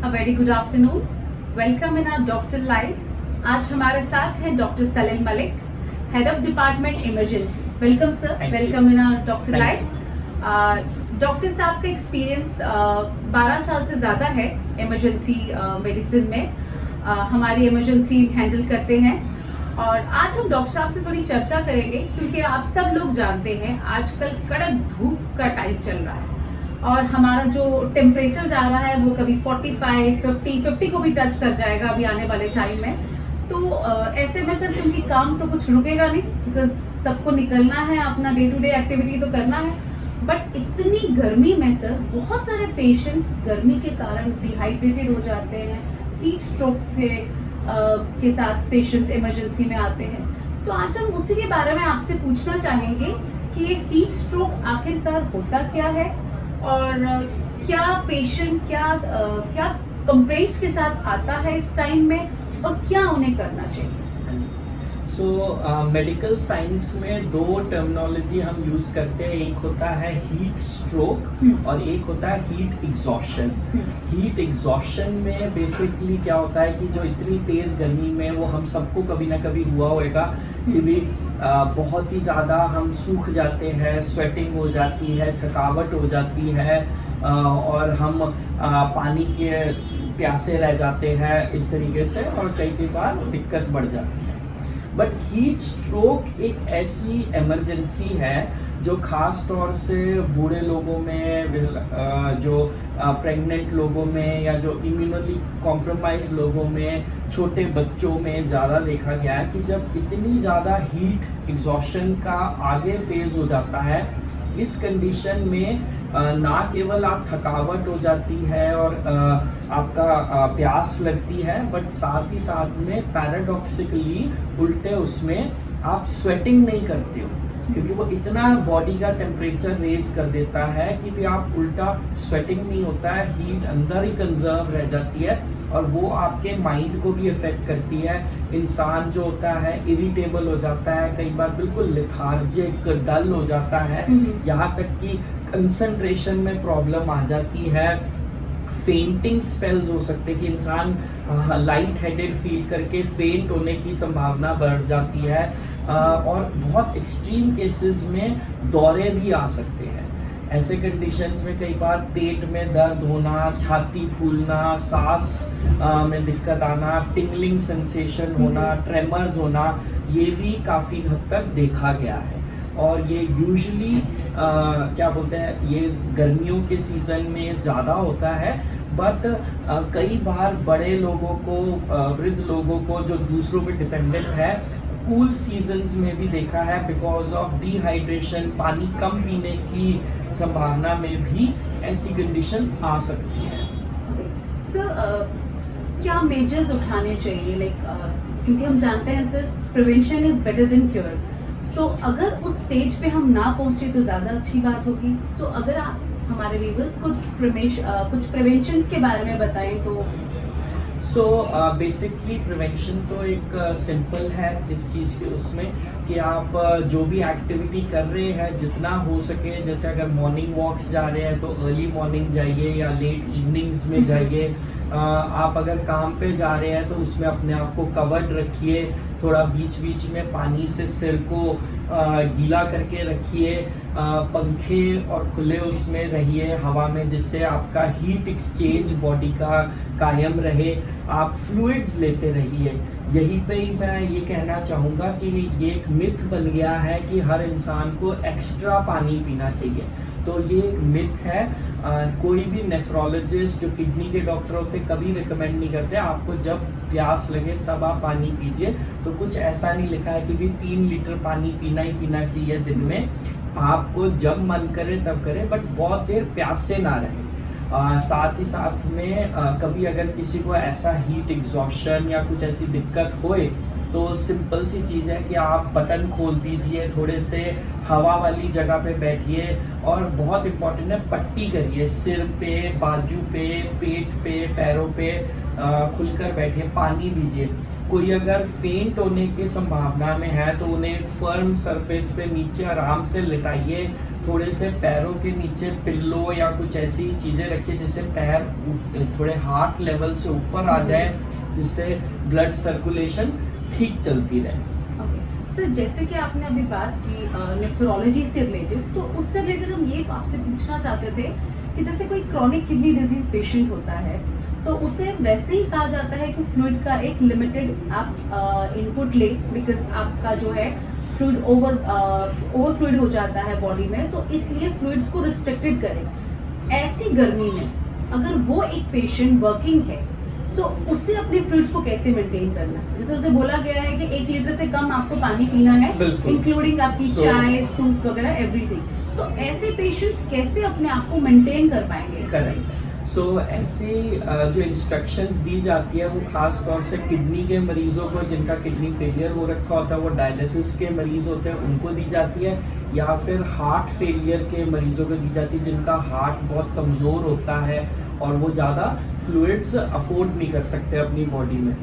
A very good afternoon. Welcome in our Doctor Live. आज हमारे साथ है doctor Salil Malik, head of department emergency. Welcome sir, welcome in our doctor live. Doctor साहब का experience 12 साल से ज़्यादा है इमरजेंसी मेडिसिन में. हमारी इमरजेंसी हैंडल करते हैं और आज हम डॉक्टर साहब से थोड़ी चर्चा करेंगे क्योंकि आप सब लोग जानते हैं आजकल कड़क धूप का टाइम चल रहा है और हमारा जो टेम्परेचर जा रहा है वो कभी 45, 50 को भी टच कर जाएगा अभी आने वाले टाइम में. तो ऐसे में सर क्योंकि काम तो कुछ रुकेगा नहीं बिकॉज सबको निकलना है, अपना डे टू डे एक्टिविटी तो करना है. बट इतनी गर्मी में सर बहुत सारे पेशेंट्स गर्मी के कारण डिहाइड्रेटेड हो जाते हैं, हीट स्ट्रोक से के साथ पेशेंट्स इमरजेंसी में आते हैं. सो आज हम उसी के बारे में आपसे पूछना चाहेंगे कि ये हीट स्ट्रोक आखिरकार होता क्या है और क्या पेशेंट क्या कंप्लेंट्स के साथ आता है इस टाइम में और क्या उन्हें करना चाहिए. मेडिकल साइंस में दो टर्मिनोलॉजी हम यूज करते हैं. एक होता है हीट स्ट्रोक और एक होता है हीट एग्जॉशन. हीट एग्जॉशन में बेसिकली क्या होता है कि जो इतनी तेज गर्मी में वो हम सबको कभी ना कभी हुआ होगा कि भी बहुत ही ज़्यादा हम सूख जाते हैं, स्वेटिंग हो जाती है, थकावट हो जाती है और हम पानी के प्यासे रह जाते हैं इस तरीके से और कई बार दिक्कत बढ़ जाती है. बट हीट स्ट्रोक एक ऐसी इमरजेंसी है जो ख़ास तौर से बूढ़े लोगों में, जो प्रेग्नेंट लोगों में या जो इम्यूनली कॉम्प्रोमाइज लोगों में, छोटे बच्चों में ज़्यादा देखा गया है कि जब इतनी ज़्यादा हीट एग्जॉशन का आगे फेज हो जाता है, इस कंडीशन में ना केवल आप थकावट हो जाती है और आपका प्यास लगती है, बट साथ ही साथ में पैराडॉक्सिकली उल्टे उसमें आप स्वेटिंग नहीं करते हो क्योंकि वो इतना बॉडी का टेम्परेचर रेज कर देता है कि भी आप उल्टा स्वेटिंग नहीं होता है, हीट अंदर ही कंजर्व रह जाती है और वो आपके माइंड को भी इफेक्ट करती है. इंसान जो होता है इरिटेबल हो जाता है, कई बार बिल्कुल लेथार्जिक, डल हो जाता है, यहाँ तक कि कंसंट्रेशन में प्रॉब्लम आ जाती है. फेंटिंग स्पेल्स हो सकते हैं कि इंसान लाइट हेडेड फील करके फेंट होने की संभावना बढ़ जाती है और बहुत एक्सट्रीम केसेस में दौरे भी आ सकते हैं. ऐसे कंडीशंस में कई बार पेट में दर्द होना, छाती फूलना, सांस में दिक्कत आना, टिंगलिंग सेंसेशन होना, ट्रेमर्स होना, ये भी काफ़ी हद तक देखा गया है. और ये यूजुअली क्या बोलते हैं, ये गर्मियों के सीज़न में ज़्यादा होता है. बट कई बार बड़े लोगों को, वृद्ध लोगों को जो दूसरों पे डिपेंडेंट है, कूल सीजन्स में भी देखा है बिकॉज ऑफ डिहाइड्रेशन, पानी कम पीने की संभावना में भी ऐसी कंडीशन आ सकती है. सर क्या मेजर्स उठाने चाहिए क्योंकि हम जानते हैं sir prevention is better than cure. So अगर उस स्टेज पे हम ना पहुंचे तो ज़्यादा अच्छी बात होगी. सो अगर आप हमारे व्यूअर्स कुछ प्रिवेंशंस के बारे में बताएं तो. बेसिकली प्रिवेंशन तो एक सिंपल है इस चीज़ के उसमें कि आप जो भी एक्टिविटी कर रहे हैं जितना हो सके, जैसे अगर मॉर्निंग वॉक्स जा रहे हैं तो अर्ली मॉर्निंग जाइए या लेट इवनिंग्स में जाइए. आप अगर काम पे जा रहे हैं तो उसमें अपने आप को कवर्ड रखिए, थोड़ा बीच बीच में पानी से सिर को गीला करके रखिए, पंखे और खुले उसमें रहिए हवा में, जिससे आपका हीट एक्सचेंज बॉडी का कायम रहे. आप फ्लूइड्स लेते रहिए. यहीं पे ही मैं ये कहना चाहूँगा कि ये एक मिथ बन गया है कि हर इंसान को एक्स्ट्रा पानी पीना चाहिए. तो ये एक मिथ है. कोई भी नेफ्रोलॉजिस्ट जो किडनी के डॉक्टर होते कभी रिकमेंड नहीं करते आपको जब प्यास लगे तब आप पानी पीजिए. तो कुछ ऐसा नहीं लिखा है कि भी 3 लीटर पानी पीना ही पीना चाहिए दिन में. आपको जब मन करे तब करे, बट बहुत देर प्यासे ना रहे. साथ ही साथ में कभी अगर किसी को ऐसा हीट एग्जॉशन या कुछ ऐसी दिक्कत होए तो सिंपल सी चीज़ है कि आप बटन खोल दीजिए, थोड़े से हवा वाली जगह पे बैठिए और बहुत इम्पोर्टेंट है पट्टी करिए सिर पे, बाजू पे, पेट पे, पैरों पे खुलकर बैठिए, पानी दीजिए. कोई अगर फेंट होने की संभावना में है तो उन्हें फर्म सरफेस पे नीचे आराम से लिटाइए, थोड़े से पैरों के नीचे पिल्लो या कुछ ऐसी चीज़ें रखिए जिससे पैर थोड़े हार्ट लेवल से ऊपर आ जाए, जिससे ब्लड सर्कुलेशन ठीक चलती रहे। सर जैसे कि आपने अभी बात की नेफ्रोलॉजी से रिलेटेड, तो उससे रिलेटेड हम ये आपसे पूछना चाहते थे कि जैसे कोई क्रॉनिक किडनी डिजीज पेशेंट होता है तो उसे वैसे ही कहा जाता है कि फ्लूइड का एक लिमिटेड आप इनपुट ले, बिकॉज आपका जो है फ्लूइड ओवर फ्लूइड हो जाता है बॉडी में, तो इसलिए फ्लूइड्स को रिस्ट्रिक्टेड करें। ऐसी गर्मी में अगर वो एक पेशेंट वर्किंग है तो उससे अपने फ्लूइड्स को कैसे मेंटेन करना है? जैसे उसे बोला गया है कि 1 लीटर से कम आपको पानी पीना है, इंक्लूडिंग आपकी चाय, सूप वगैरह एवरीथिंग। सो ऐसे पेशेंट्स कैसे अपने आप को मेंटेन कर पाएंगे? करेक्ट। सो ऐसी जो इंस्ट्रक्शंस दी जाती है वो खास तौर से किडनी के मरीजों को, जिनका किडनी फेलियर हो रखा होता है, वो डायलिसिस के मरीज होते हैं, उनको दी जाती है, या फिर हार्ट फेलियर के मरीजों को दी जाती है जिनका हार्ट बहुत कमज़ोर होता है और वो ज़्यादा फ्लूइड्स अफोर्ड नहीं कर सकते अपनी बॉडी में।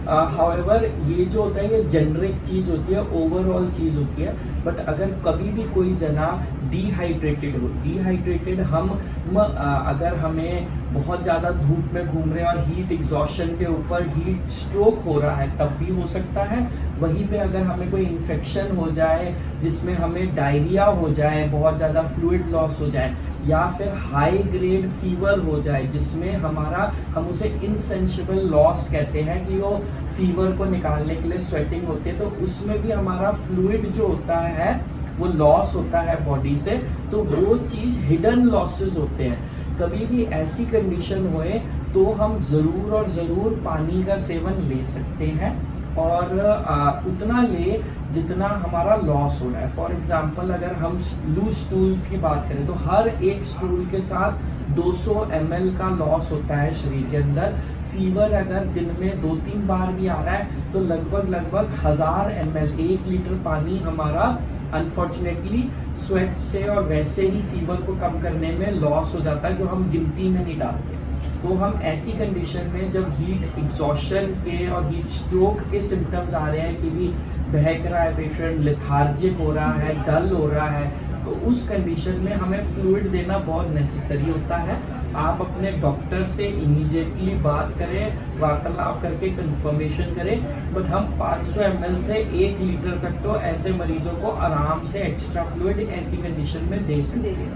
हाउएवर ये जो होता है ये जेनरिक चीज़ होती है, ओवरऑल चीज़ होती है। बट अगर कभी भी कोई जना डिहाइड्रेटेड हो, डिहाइड्रेटेड अगर हमें बहुत ज़्यादा धूप में घूम रहे हैं और हीट एग्जॉशन के ऊपर हीट स्ट्रोक हो रहा है तब भी हो सकता है। वहीं पे अगर हमें कोई इन्फेक्शन हो जाए जिसमें हमें डायरिया हो जाए, बहुत ज़्यादा फ्लूइड लॉस हो जाए, या फिर हाई ग्रेड फीवर हो जाए जिसमें हम उसे इनसेंसिबल लॉस कहते हैं कि वो फीवर को निकालने के लिए स्वेटिंग होती है, तो उसमें भी हमारा फ्लूइड जो होता है वो लॉस होता है बॉडी से, तो वो चीज़ हिडन लॉसेस होते हैं। कभी भी ऐसी कंडीशन होए तो हम ज़रूर और ज़रूर पानी का सेवन ले सकते हैं, और उतना ले जितना हमारा लॉस हो रहा है। फॉर एग्जांपल अगर हम लूज स्टूल्स की बात करें तो हर एक स्टूल के साथ 200 ml का लॉस होता है शरीर के अंदर। फीवर अगर दिन में 2-3 बार भी आ रहा है तो लगभग 1000 ml 1 लीटर पानी हमारा अनफॉर्चुनेटली स्वेट से और वैसे ही फीवर को कम करने में लॉस हो जाता है, जो हम गिनती में नहीं डालते। तो हम ऐसी कंडीशन में जब हीट एग्जॉशन के और हीट स्ट्रोक के सिम्टम्स आ रहे हैं कि भी बहक रहा है पेशेंट, लेथार्जिक हो रहा है, डल हो रहा है, तो उस कंडीशन में हमें फ्लूइड देना बहुत नेसेसरी होता है। आप अपने डॉक्टर से इमीडिएटली बात करें, वार्तालाप करके कंफर्मेशन करें। बट हम 500 ml से 1 लीटर तक तो ऐसे मरीजों को आराम से एक्स्ट्रा फ्लूइड ऐसी कंडीशन में दे सकते हैं।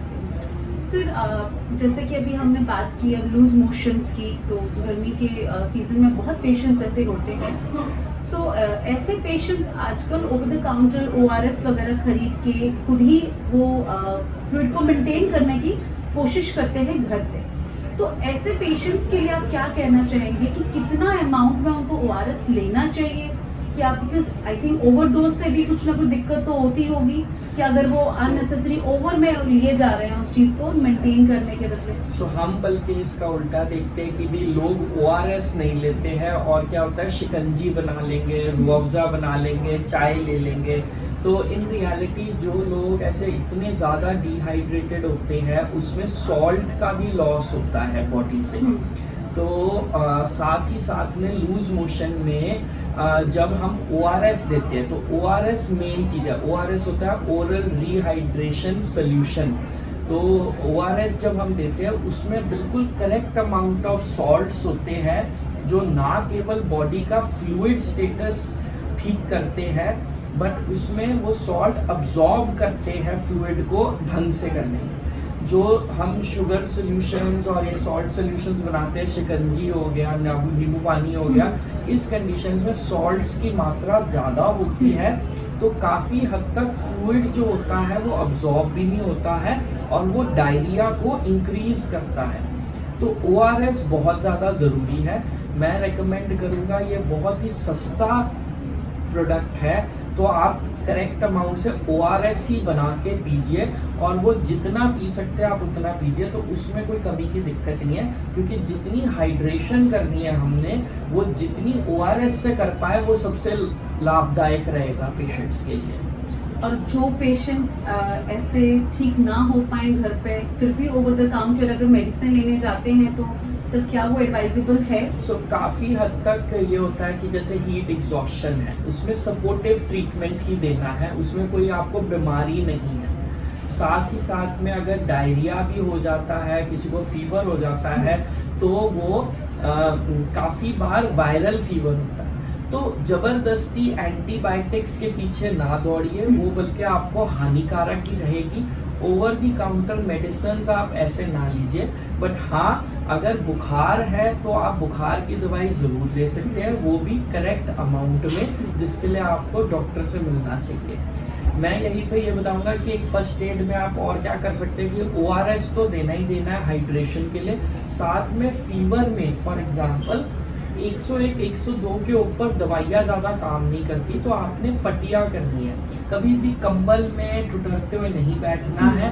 सर जैसे कि अभी हमने बात की अब लूज मोशंस की, तो गर्मी के सीजन में बहुत पेशेंट्स ऐसे होते हैं। सो ऐसे पेशेंट्स आजकल ओवर द काउंटर ORS वगैरह खरीद के खुद ही वो फ्लूइड को मेंटेन करने की कोशिश करते हैं घर पे। तो ऐसे पेशेंट्स के लिए आप क्या कहना चाहेंगे कि कितना अमाउंट में उनको ORS लेना चाहिए? कि आप, बिकॉज आई थिंक ओवरडोज से भी कुछ ना कुछ दिक्कत तो होती होगी कि अगर वो अननेसेसरी ओवर में लिए जा रहे हैं उस चीज़ को मेंटेन करने के बदले। सो हम बल्कि इसका उल्टा देखते हैं कि भी लोग ORS नहीं लेते हैं और क्या होता है शिकंजी बना लेंगे, रुअफ़ज़ा बना लेंगे, चाय ले लेंगे। तो इन रियलिटी जो लोग ऐसे इतने ज़्यादा डिहाइड्रेटेड होते हैं उसमें सॉल्ट का भी लॉस होता है बॉडी से। तो साथ ही साथ में लूज मोशन में जब हम ORS देते हैं तो ORS मेन चीज़ है। ORS होता है ओरल रिहाइड्रेशन सोल्यूशन। तो ORS जब हम देते हैं उसमें बिल्कुल करेक्ट अमाउंट ऑफ सॉल्ट्स होते हैं जो ना केवल बॉडी का फ्लूइड स्टेटस ठीक करते हैं बट उसमें वो सॉल्ट अब्जॉर्ब करते हैं फ्लूइड को ढंग से करने में। जो हम शुगर सोल्यूशंस और ये सॉल्ट सोल्यूशंस बनाते हैं, शिकंजी हो गया, नींबू पानी हो गया, इस कंडीशन में सॉल्ट्स की मात्रा ज़्यादा होती है तो काफ़ी हद तक फ्लूइड जो होता है वो अब्जॉर्ब भी नहीं होता है और वो डायरिया को इंक्रीज करता है। तो ORS बहुत ज़्यादा ज़रूरी है। मैं रेकमेंड करूँगा, ये बहुत ही सस्ता प्रोडक्ट है, तो आप करेक्ट अमाउंट से ORS ही बना के पीजिए और वो जितना पी सकते हैं आप उतना पीजिए, तो उसमें कोई कमी की दिक्कत नहीं है। क्योंकि जितनी हाइड्रेशन करनी है हमने वो जितनी ORS से कर पाए वो सबसे लाभदायक रहेगा पेशेंट्स के लिए। और जो पेशेंट्स ऐसे ठीक ना हो पाए घर पे फिर भी ओवर द काउंटर अगर मेडिसिन लेने जाते हैं तो सर क्या वो एडवाइजेबल है? काफ़ी हद तक ये होता है कि जैसे हीट एग्जॉशन है उसमें सपोर्टिव ट्रीटमेंट ही देना है, उसमें कोई आपको बीमारी नहीं है। साथ ही साथ में अगर डायरिया भी हो जाता है, किसी को फीवर हो जाता है, तो वो काफ़ी बार वायरल फीवर होता है। तो ज़बरदस्ती एंटीबायोटिक्स के पीछे ना दौड़िए, वो बल्कि आपको हानिकारक ही रहेगी। ओवर द काउंटर मेडिसिन आप ऐसे ना लीजिए। बट हाँ, अगर बुखार है तो आप बुखार की दवाई ज़रूर ले सकते हैं, वो भी करेक्ट अमाउंट में, जिसके लिए आपको डॉक्टर से मिलना चाहिए। मैं यहीं पे ये बताऊंगा कि एक फर्स्ट एड में आप और क्या कर सकते हैं कि ORS तो देना ही देना है हाइड्रेशन के लिए। साथ में फीवर में फॉर एग्जांपल 101, 102 के ऊपर दवाइयाँ ज़्यादा काम नहीं करती, तो आपने पट्टियाँ करनी है। कभी भी कंबल में टुटरते हुए नहीं बैठना है।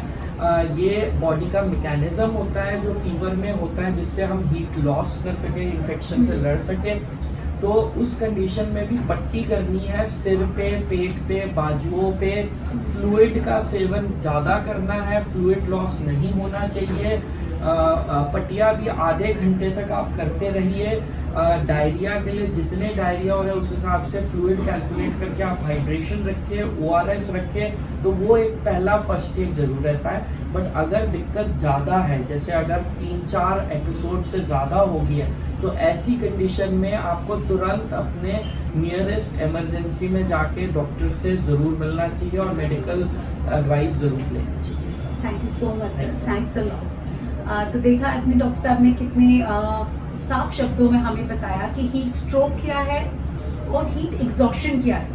ये बॉडी का मैकेनिज्म होता है जो फीवर में होता है, जिससे हम हीट लॉस कर सकें, इन्फेक्शन से लड़ सकें। तो उस कंडीशन में भी पट्टी करनी है, सिर पे, पेट पे, बाजुओं पे। फ्लूइड का सेवन ज़्यादा करना है, फ्लूइड लॉस नहीं होना चाहिए। पट्टियाँ भी आधे घंटे तक आप करते रहिए। डायरिया के लिए जितने डायरिया हो रहे हैं उस हिसाब से फ्लूइड कैलकुलेट करके आप हाइड्रेशन रखिए, ORS रखिए। तो वो एक पहला फर्स्ट एड जरूर रहता है। बट अगर दिक्कत ज़्यादा है, जैसे अगर 3-4 एपिसोड से ज़्यादा हो गई है, तो ऐसी कंडीशन में आपको तुरंत अपने नियरेस्ट इमरजेंसी में जाके डॉक्टर से ज़रूर मिलना चाहिए और मेडिकल एडवाइस ज़रूर लेना चाहिए। Thank you so much sir, thanks a lot. तो देखा आपने डॉक्टर साहब ने कितने साफ शब्दों में हमें बताया कि हीट स्ट्रोक क्या है और हीट एग्जॉशन क्या है,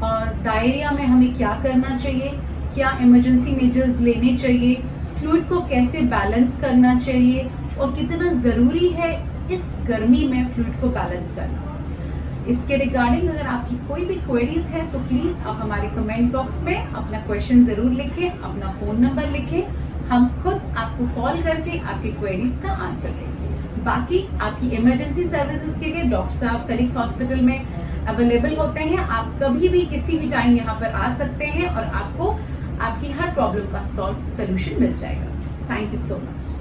और डायरिया में हमें क्या करना चाहिए, क्या इमरजेंसी मेजर्स लेने चाहिए, फ्लूइड को कैसे बैलेंस करना चाहिए, और कितना ज़रूरी है इस गर्मी में फ्लूइड को बैलेंस करना। इसके रिगार्डिंग अगर आपकी कोई भी क्वेरीज है तो प्लीज़ आप हमारे कमेंट बॉक्स में अपना क्वेश्चन ज़रूर लिखें, अपना फ़ोन नंबर लिखें। हम खुद आपको कॉल करके आपकी क्वेरीज का आंसर देंगे। बाकी आपकी इमरजेंसी सर्विसेज के लिए डॉक्टर साहब फेलिक्स हॉस्पिटल में अवेलेबल होते हैं। आप कभी भी किसी भी टाइम यहाँ पर आ सकते हैं और आपको आपकी हर प्रॉब्लम का सोल्यूशन मिल जाएगा। Thank you so much.